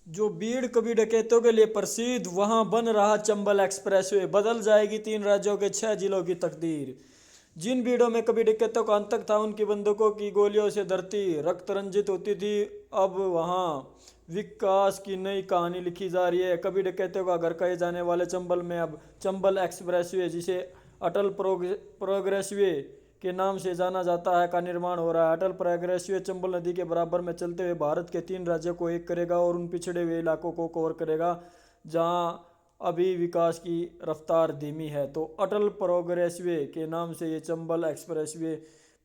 जो बीड़ कभी डकैतों के लिए प्रसिद्ध, वहां बन रहा चंबल एक्सप्रेसवे, बदल जाएगी 3 राज्यों के 6 जिलों की तकदीर। जिन भीड़ों में कभी डकैतों का अंतक था, उनकी बंदूकों की गोलियों से धरती रक्त रंजित होती थी, अब वहां विकास की नई कहानी लिखी जा रही है। कभी डकैतों का घर कहे जाने वाले चंबल में अब चंबल एक्सप्रेसवे, जिसे अटल प्रोग्रेसवे के नाम से जाना जाता है, का निर्माण हो रहा है। अटल प्रोग्रेसवे चंबल नदी के बराबर में चलते हुए भारत के 3 राज्यों को एक करेगा और उन पिछड़े हुए इलाकों को कवर करेगा जहां अभी विकास की रफ्तार धीमी है। तो अटल प्रोग्रेसवे के नाम से ये चंबल एक्सप्रेसवे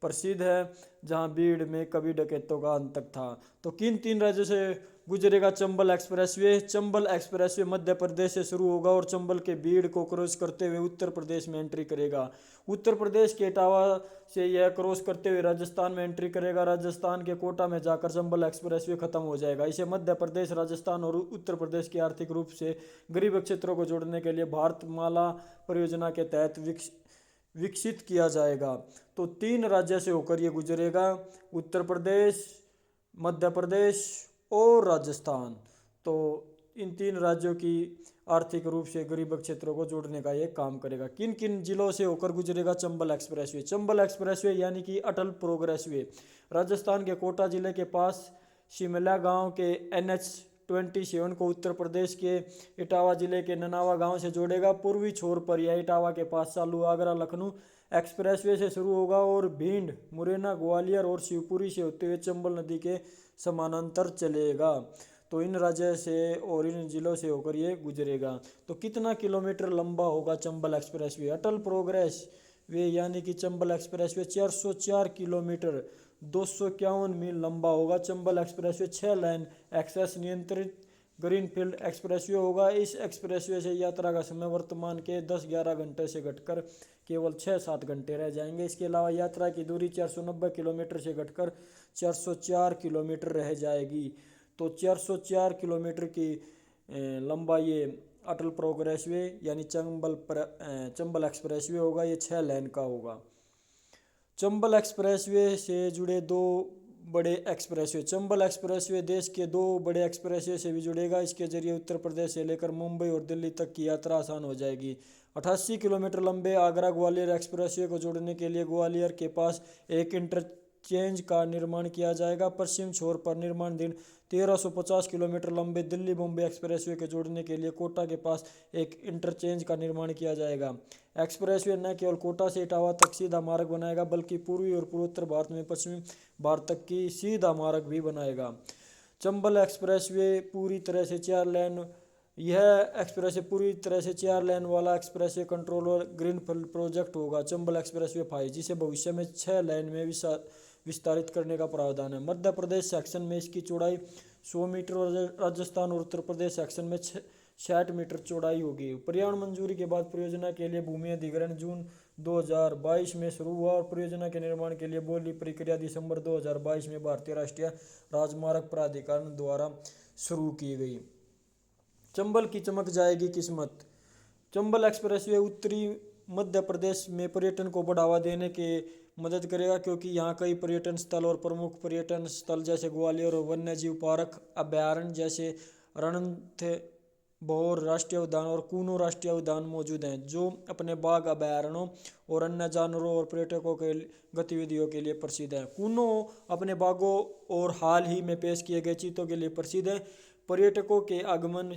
प्रसिद्ध है, जहां भीड़ में कभी डकैतों का अंत तक था। तो किन 3 राज्यों से गुजरेगा चंबल एक्सप्रेसवे? चंबल एक्सप्रेसवे मध्य प्रदेश से शुरू होगा और चंबल के भीड़ को क्रॉस करते हुए उत्तर प्रदेश में एंट्री करेगा। उत्तर प्रदेश के इटावा से यह क्रॉस करते हुए राजस्थान में एंट्री करेगा। राजस्थान के कोटा में जाकर चंबल एक्सप्रेसवे खत्म हो जाएगा। इसे मध्य प्रदेश, राजस्थान और उत्तर प्रदेश के आर्थिक रूप से गरीब क्षेत्रों को जोड़ने के लिए भारतमाला परियोजना के तहत विकसित किया जाएगा। तो 3 राज्य से होकर ये गुजरेगा, उत्तर प्रदेश, मध्य प्रदेश और राजस्थान। तो इन 3 राज्यों की आर्थिक रूप से गरीब क्षेत्रों को जोड़ने का ये काम करेगा। किन किन जिलों से होकर गुजरेगा चंबल एक्सप्रेसवे? चंबल एक्सप्रेसवे यानी कि अटल प्रोग्रेसवे राजस्थान के कोटा जिले के पास शिमला गांव के NH-27 को उत्तर प्रदेश के इटावा जिले के ननावा गांव से जोड़ेगा। पूर्वी छोर पर यह इटावा के पास चालू आगरा लखनऊ एक्सप्रेसवे से शुरू होगा और भिंड, मुरैना, ग्वालियर और शिवपुरी से होते हुए चंबल नदी के समानांतर चलेगा। तो इन राज्य से और इन जिलों से होकर ये गुजरेगा। तो कितना किलोमीटर लंबा होगा चंबल एक्सप्रेसवे? अटल प्रोग्रेस वे यानी कि चंबल एक्सप्रेसवे 404 किलोमीटर 251 मील लंबा होगा। चंबल एक्सप्रेसवे 6 लेन एक्सेस नियंत्रित ग्रीनफील्ड एक्सप्रेसवे होगा। इस एक्सप्रेसवे से यात्रा का समय वर्तमान के 10-11 घंटे से घटकर केवल 6-7 घंटे रह जाएंगे। इसके अलावा यात्रा की दूरी 490 किलोमीटर से घटकर 404 किलोमीटर रह जाएगी। तो 404 किलोमीटर की लंबा ये अटल प्रोग्रेसवे यानी चंबल एक्सप्रेसवे होगा। ये 6 लेन का होगा। चंबल एक्सप्रेसवे से जुड़े 2 बड़े एक्सप्रेसवे। चंबल एक्सप्रेसवे देश के 2 बड़े एक्सप्रेसवे से भी जुड़ेगा। इसके जरिए उत्तर प्रदेश से लेकर मुंबई और दिल्ली तक की यात्रा आसान हो जाएगी। 88 किलोमीटर लंबे आगरा ग्वालियर एक्सप्रेसवे को जोड़ने के लिए ग्वालियर के पास एक इंटरचेंज का निर्माण किया जाएगा। पश्चिम छोर पर निर्माणाधीन 1350 किलोमीटर लंबे दिल्ली मुंबई एक्सप्रेसवे को जोड़ने के लिए कोटा के पास एक इंटरचेंज का निर्माण किया जाएगा। एक्सप्रेसवे न केवल कोटा से इटावा तक सीधा मार्ग बनाएगा, बल्कि पूर्वी और पूर्वोत्तर भारत में पश्चिमी भारत तक की सीधा मार्ग भी बनाएगा। चंबल एक्सप्रेसवे पूरी तरह से 4 लेन यह एक्सप्रेसवे पूरी तरह से 4 लेन वाला एक्सप्रेसवे कंट्रोलर ग्रीनफील्ड प्रोजेक्ट होगा। चंबल एक्सप्रेसवे 5 जिसे भविष्य में 6 लेन में विस्तारित करने का प्रावधान है। मध्य प्रदेश सेक्शन में इसकी चौड़ाई 100 मीटर और राजस्थान और उत्तर प्रदेश सेक्शन में 60 मीटर चौड़ाई होगी। पर्यावरण मंजूरी के बाद परियोजना के लिए भूमि अधिग्रहण जून 2022 में शुरू हुआ और परियोजना के निर्माण के लिए बोली प्रक्रिया दिसंबर 2022 में भारतीय राष्ट्रीय राजमार्ग प्राधिकरण द्वारा शुरू की गई। चंबल की चमक जाएगी किस्मत। चंबल एक्सप्रेसवे उत्तरी मध्य प्रदेश में पर्यटन को बढ़ावा देने के मदद करेगा, क्योंकि यहाँ कई पर्यटन स्थल और प्रमुख पर्यटन स्थल जैसे ग्वालियर और वन्यजीव पार्क अभ्यारण्य जैसे रणथंभौर राष्ट्रीय उद्यान और कूनो राष्ट्रीय उद्यान मौजूद हैं, जो अपने बाघ अभ्यारण्यों और अन्य जानवरों और पर्यटकों के गतिविधियों के लिए प्रसिद्ध है। कूनो अपने बाघों और हाल ही में पेश किए गए चीतों के लिए प्रसिद्ध है। पर्यटकों के आगमन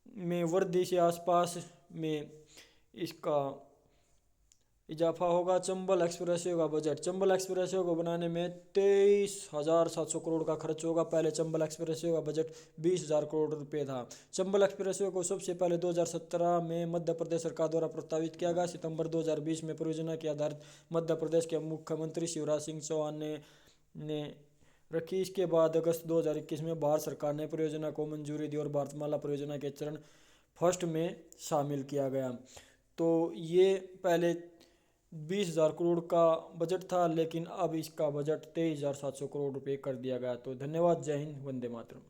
में वृद्धि से आसपास में इसका इजाफा होगा। चंबल एक्सप्रेसवे का बजट। चंबल एक्सप्रेसवे को बनाने में 23,700 करोड़ का खर्च होगा। पहले चंबल एक्सप्रेसवे का बजट 20,000 करोड़ रुपए था। चंबल एक्सप्रेसवे को सबसे पहले 2017 में मध्य प्रदेश सरकार द्वारा प्रस्तावित किया गया। सितंबर 2020 में परियोजना की आधारित मध्य प्रदेश के मुख्यमंत्री शिवराज सिंह चौहान ने रखी। इसके बाद अगस्त 2021 में भारत सरकार ने परियोजना को मंजूरी दी और भारतमाला परियोजना के चरण फर्स्ट में शामिल किया गया। तो ये पहले 20,000 करोड़ का बजट था, लेकिन अब इसका बजट 23,700 करोड़ रुपए कर दिया गया। तो धन्यवाद। जय हिंद। वंदे मातरम।